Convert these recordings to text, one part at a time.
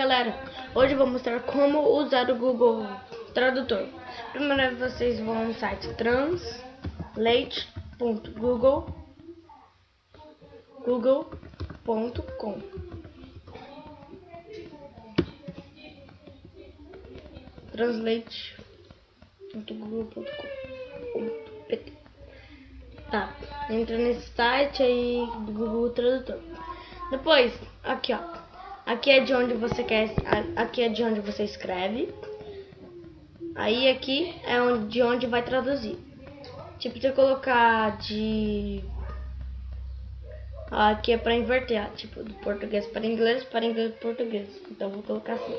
galera, hoje eu vou mostrar como usar o Google Tradutor. Primeiro vocês vão no site translate.google.com. Translate.google.com. Tá, entra nesse site aí do Google Tradutor. Depois, aqui ó, aqui é de onde você quer, aqui é de onde você escreve. Aí aqui é de onde vai traduzir. Tipo, se eu colocar de, aqui é para inverter, tipo, do português para inglês para português. Então vou colocar assim.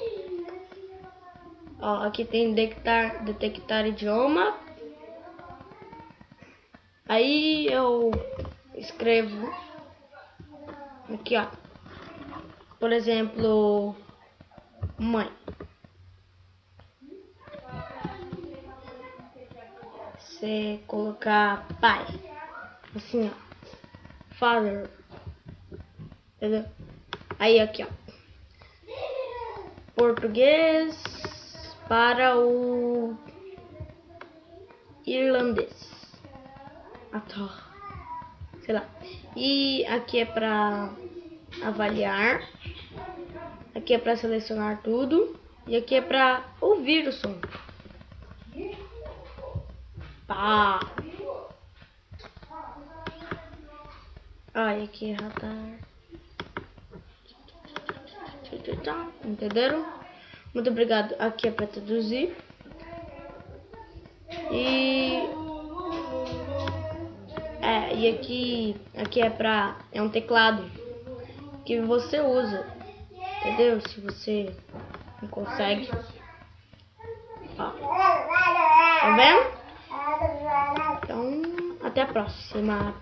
Ó, aqui tem detectar idioma. Aí eu escrevo aqui, ó, por exemplo, mãe. Você colocar pai, assim, ó, father, entendeu? Aí aqui, ó, português para o irlandês, sei lá. E aqui é para avaliar, aqui é para selecionar tudo e aqui é para ouvir o som. Pá. E aqui é radar. Entenderam? Muito obrigado. Aqui é para traduzir. E aqui é um teclado que você usa, entendeu? Se você não consegue, ó, tá vendo? Então, até a próxima.